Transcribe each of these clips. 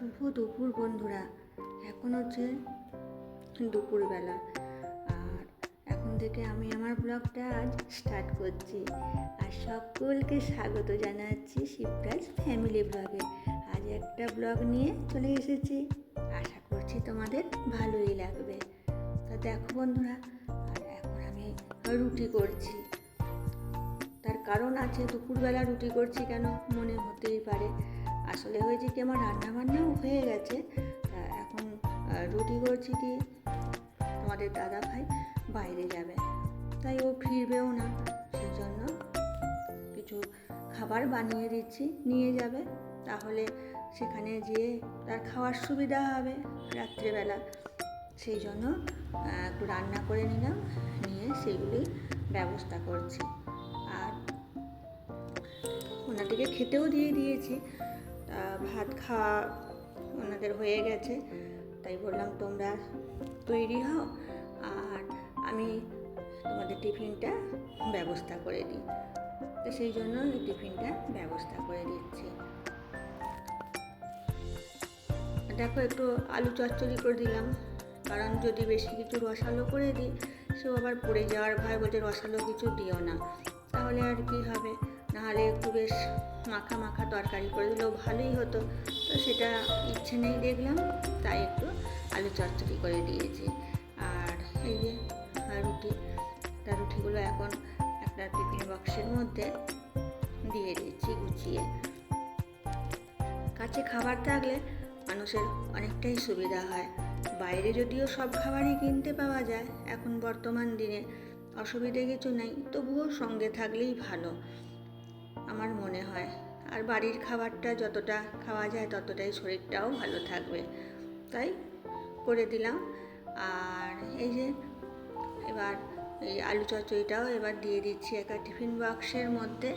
শুভ দুপুর বন্ধুরা। এখন হচ্ছে দুপুরবেলা, আর এখন থেকে আমি আমার ব্লগটা আজ স্টার্ট করছি। আর সকলকে স্বাগত জানাচ্ছি শিবরাজ ফ্যামিলি ব্লগে। আজ একটা ব্লগ নিয়ে চলে এসেছি, আশা করছি তোমাদের ভালোই লাগবে। তা দেখো বন্ধুরা, আর এখন আমি রুটি করছি। তার কারণ আছে, দুপুরবেলা রুটি করছি কেন মনে হতেই পারে। আসলে হয়েছে কি, আমার রান্নাবান্নাও হয়ে গেছে। এখন রুটি করছি কি, তোমাদের দাদা ভাই বাইরে যাবে, তাই ও ফিরবেও না, সেই জন্য কিছু খাবার বানিয়ে দিচ্ছি, নিয়ে যাবে। তাহলে সেখানে যেয়ে তার খাওয়ার সুবিধা হবে রাত্রেবেলা। সেই জন্য একটু রান্না করে নিলাম, নিয়ে সেগুলি ব্যবস্থা করছি। আর ওনাদেরকে খেতেও দিয়ে দিয়েছি। ভাত খাওয়া ওনাদের হয়ে গেছে, তাই বললাম তোমরা তৈরি হও, আর আমি তোমাদের টিফিনটা ব্যবস্থা করে দিই। তো সেই জন্য টিফিনটা ব্যবস্থা করে দিচ্ছি। দেখো, একটু আলু চচ্চড়ি করে দিলাম, কারণ যদি বেশি কিছু রসালো করে দিই সেও আবার পড়ে যাওয়ার ভয়, বলতে রসালো কিছু দিও না, তাহলে আর কি হবে। নাহলে একটু বেশ মাখা মাখা তরকারি করে দিলেও ভালোই হতো, তো সেটা ইচ্ছে নেই দেখলাম, তাই একটু আলু চচ্চড়ি করে দিয়েছি। আর এই যে রুটিগুলো এখন একটা টিফিন বক্সের মধ্যে দিয়ে দিচ্ছি গুছিয়ে। কাছে খাবার থাকলে মানুষের অনেকটাই সুবিধা হয়। বাইরে যদিও সব খাবারই কিনতে পাওয়া যায় এখন বর্তমান দিনে, অসুবিধে কিছু নেই, তবুও সঙ্গে থাকলেই ভালো আমার মনে হয়। আর বাড়ির খাবারটা যতটা খাওয়া যায় ততটাই শরীরটাও ভালো থাকবে, তাই করে দিলাম। আর এই যে এবার এই আলু চচ্চড়িটাও এবার দিয়ে দিচ্ছি একটা টিফিন বক্সের মধ্যে।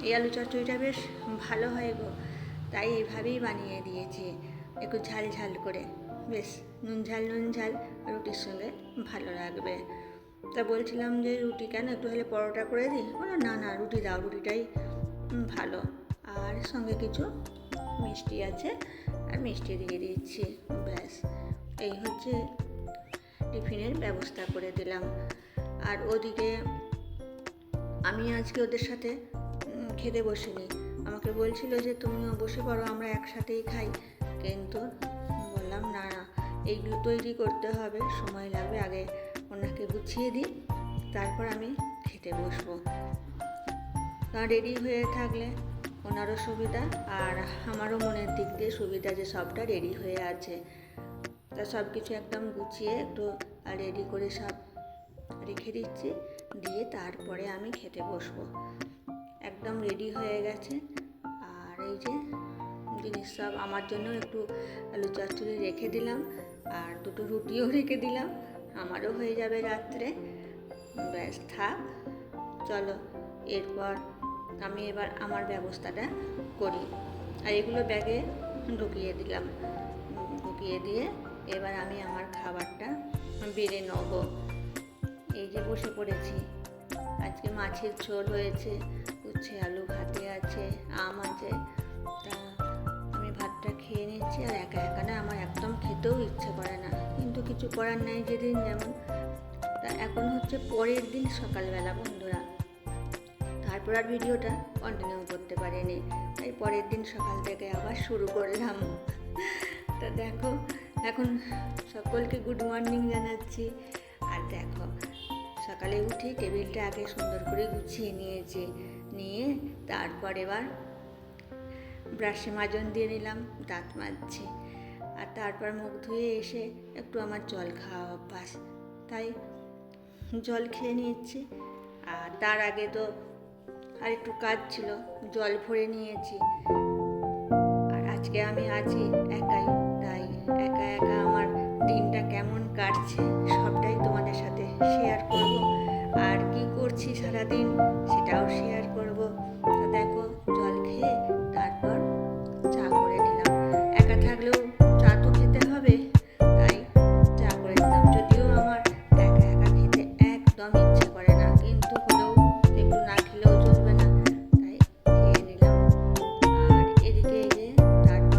এই আলু চচ্চড়িটা বেশ ভালো হয় গো, তাই এইভাবেই বানিয়ে দিয়েছি, একটু ঝাল ঝাল করে, বেশ নুন ঝাল রুটির সঙ্গে ভালো লাগবে। তা বলছিলাম যে রুটি কেন, একটু হলে পরোটা করে দিই। বলো না রুটি দাও, রুটিটাই ভালো। আর সঙ্গে কিছু মিষ্টি আছে, আর মিষ্টি দিয়ে দিচ্ছি, ব্যাস এই হচ্ছে টিফিনের ব্যবস্থা করে দিলাম। আর ওদিকে আমি আজকে ওদের সাথে খেতে বসিনি, আমাকে বলছিল যে তুমিও বসে পড়ো, আমরা একসাথেই খাই, কিন্তু বললাম না, এইগুলো তৈরি করতে হবে, সময় লাগবে, আগে ওনাকে গুছিয়ে দিই, তারপর আমি খেতে বসবো। কারণ রেডি হয়ে থাকলে ওনারও সুবিধা, আর আমারও মনের দিক দিয়ে সুবিধা যে সবটা রেডি হয়ে আছে। তা সব কিছু একদম গুছিয়ে একটু রেডি করে সব রেখে দিচ্ছি, দিয়ে তারপরে আমি খেতে বসবো। একদম রেডি হয়ে গেছে। আর এই যে জিনিস সব আমার জন্য একটু আলু চচ্চড়ি রেখে দিলাম, আর দুটো রুটিও রেখে দিলাম, আমারও হয়ে যাবে রাত্রে। ব্যাস থাক, চলো এরপর আমি এবার আমার ব্যবস্থাটা করি। আর এগুলো ব্যাগে ঢুকিয়ে দিলাম, ঢুকিয়ে দিয়ে এবার আমি আমার খাবারটা বেড়ে নেব। এই যে বসে পড়েছি, আজকে মাছের ঝোল হয়েছে, উচ্ছে আলু ভাতে আছে, আম আছে। তা আমি ভাতটা খেয়ে নিচ্ছি, আর একা একা না আমার একদম খেতেও ইচ্ছে করে না, কিন্তু কিছু করার নাই, যেদিন যেমন। তা এখন হচ্ছে পরের দিন সকালবেলা বন্ধুরা, তারপর আর ভিডিওটা কন্টিনিউ করতে পারিনি, তাই পরের দিন সকাল থেকে আবার শুরু করলাম। তো দেখো, এখন সকলকে গুড মর্নিং জানাচ্ছি। আর দেখো, সকালে উঠে টেবিলটা আগে সুন্দর করে গুছিয়ে নিয়েছি, নিয়ে তারপর এবার ব্রাশে মাজন দিয়ে নিলাম, দাঁত মাজছি। আর তারপর মুখ ধুয়ে এসে একটু আমার জল খাওয়া অভ্যাস, তাই জল খেয়ে নিচ্ছি। আর তার আগে তো আর একটু কাজ ছিল, জল ভরে নিয়েছি। আর আজকে আমি আছি একাই, তাই একা একা আমার দিনটা কেমন কাটছে সবটাই তোমাদের সাথে শেয়ার করব, আর কি করছি সারাদিন সেটাও শেয়ার করব। তো দেখো, জল খেয়ে তারপর চা করে নিলাম। একা থাকলেও চা তো খেতে হবে, তাই চা করে নিলাম। যদিও আমার একা একা খেতে একদম ইচ্ছে করে না, কিন্তু হলেও একটু না খেলেও চলবে না, তাই খেয়ে নিলাম। আর এদিকে এই যে তারপর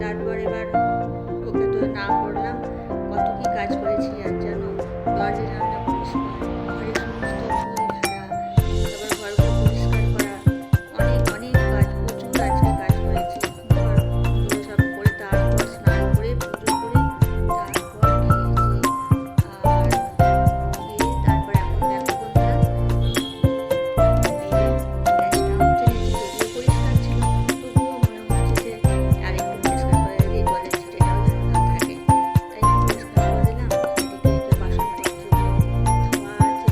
তারপর এবার ওকে তো না করলাম, কত কি কাজ করেছি আর জানো, দরজা জানলা পরিষ্কার, ঘরের সমস্ত ঝুল ঝাড়া, তারপর ঘরগুলো পরিষ্কার করা, অনেক অনেক কাজ, প্রচুর আজকে কাজ করেছি। ঘরগুলো সব করে তারপর স্নান করে পুজো করে তারপর খেয়েছি। আর খেয়ে তারপর এখন দেখো বন্ধুরা, এই গ্যাসটা হচ্ছে নিচে যদিও পরিষ্কার ছিল, তবুও মনে হচ্ছে যে আর একটু পরিষ্কার করে দিই, জলের ছিটেটাও যেন না থাকে, তাই একটু পরিষ্কার করে দিলাম। এদিকে এই যে বাসনপত্রগুলো ধোয়া আছে,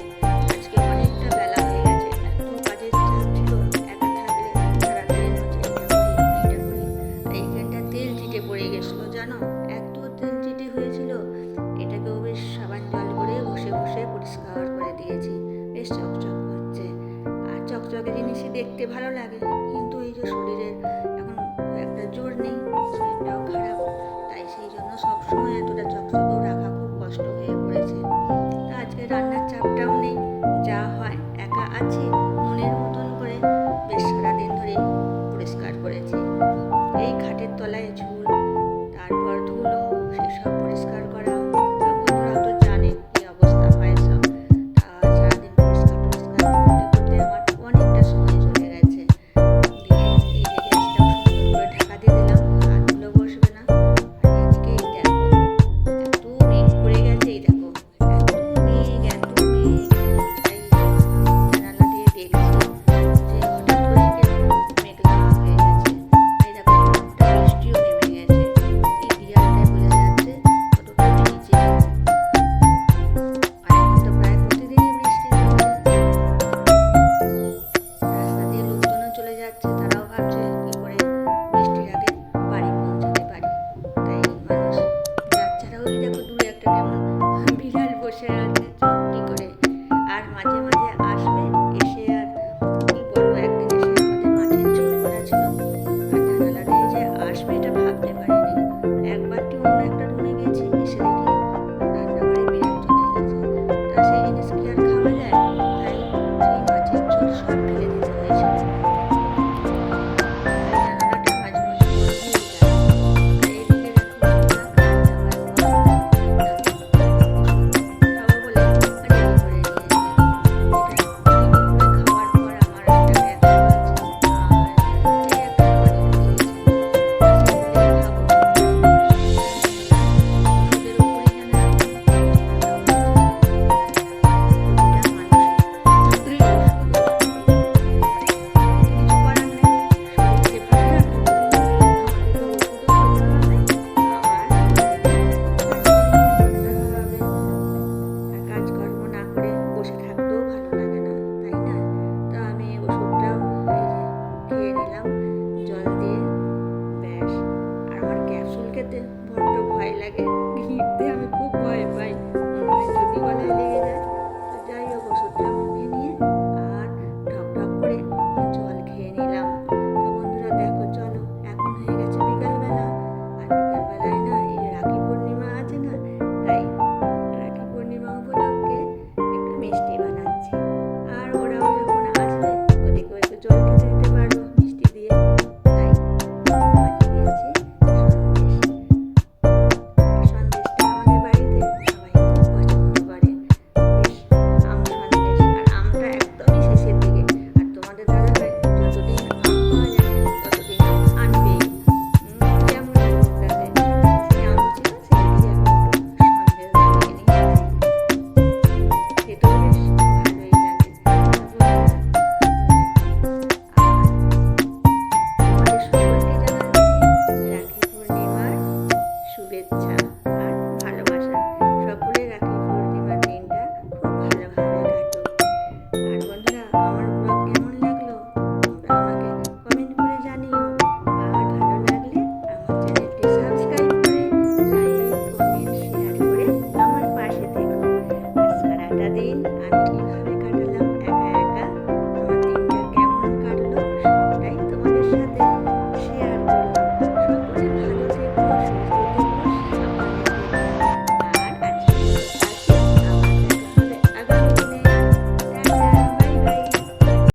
আজকে অনেকটা বেলা হয়ে গেছে, এত কাজের চাপ ছিল, একা থাকলে তাড়াতাড়ি হচ্ছে এটা করি এইটা করি। আর এইখানটা তেল চিটে পড়ে গেছিলো জানো, এত তেল চিটে হয়েছিল, এটাকেও বেশ সাবান জল করে ঘষে ঘষে পরিষ্কার করে দিয়েছি, বেশ চকচক করছে। আর চকচকে জিনিসই দেখতে ভালো লাগে, কিন্তু এই যে শরীরের এখন একটা জোর নেই, শরীরটাও খারাপ, তাই সেই জন্য সবসময় এতটা চকচকেও রাখা খুব কষ্ট হয়ে পড়েছে। তা আজকে রান্নার চাপটাও নেই, যা হয় একা আছি মনের মতন করে বেশ সারাদিন ধরে পরিষ্কার করেছি। এই খাটের তলায় ঝুল, তারপর ধুলো, সেসব পরিষ্কার করা, তা বন্ধুরা তো জানে কি অবস্থা হয় সব। তা সারাদিন পরিষ্কার টরিষ্কার করতে করতে আমার অনেকটা সময় চলে গেছে। দিয়ে এই যে গ্যাসটাও সুন্দর করে ঢাকা দিয়ে দিলাম, হাতগুলো বসবে না। আর এদিকে এই দেখো, এত মেঘ করে গেছে, এই দেখো এত মেঘ এত মেঘ, তাই জানালা দিয়ে দেখছি যে হঠাৎ করে কেন মেঘলা হয়ে গেছে। এই দেখো একটা বৃষ্টিও নেমে গেছে, এই দিয়ালটায় বোঝা যাচ্ছে কতটা ভিজে। আর এখন তো প্রায় প্রতিদিনই বৃষ্টি হচ্ছে, রাস্তা দিয়ে লোকজনও চলে যাচ্ছে, তারাও ভাবছে কি করে বৃষ্টির আগে বাড়ি পৌঁছাতে পারি। তাই মানুষ যাচ্ছেরা, ওই দেখো দূরে একটা কেমন বিড়াল বসে আছে চুপটি করে, আর মাঝে মাঝে আসবে, এসে আর কি বলবো, একদিন এসে আমাদের মাছের ঝোল করা ছিল, আর জানালা দিয়ে যে আসবে এটা ভাবতে পারিনি। একবারটি অন্য একটা রুমে গেছি, এসে দেখি রান্নাঘরে বিড়াল চলে এসেছে। তা সেই জিনিস কি আর খাওয়া যায়, তাই সেই মাছের ঝোল সব ফেলে দিতে হয়েছিল। তাই জানালাটা মাঝে মাঝে বন্ধ হয়ে যায়। আর এদিকে দেখো বন্ধুরা, খাওয়া দাওয়ার পর খাবো বলে রেডি করে নিয়েছে। এটা দুপুরে খাওয়ার পর আমার একটা ব্যবসা আছে, আর এই একটা টনিক দিয়েছে, সেগুলোই খাবো। ওষুধের উপরেই যেন এখন জীবনটা হচ্ছে, প্রতিটা মানুষের শুধুই ওষুধ ওষুধ, কিন্তু কিছু করার নেই, শরীরকে ভালো রাখার জন্য আমাদেরকে ওষুধও খেতে হবে, আবার নিজেদের কাজকর্ম করতে হবে। আর কাজকর্ম না করে বসে থাকতেও ভালো লাগে না, তাই না? তো আমি ওষুধটাও এই যে খেয়ে নিলাম জল দিয়ে, ব্যাস। আর আমার ক্যাপসুল খেতে বড্ড ভয় লাগে, ঘিঁটতে আমি খুব ভয় পাই, মনে হয় যদি গলায় লেগে যায়।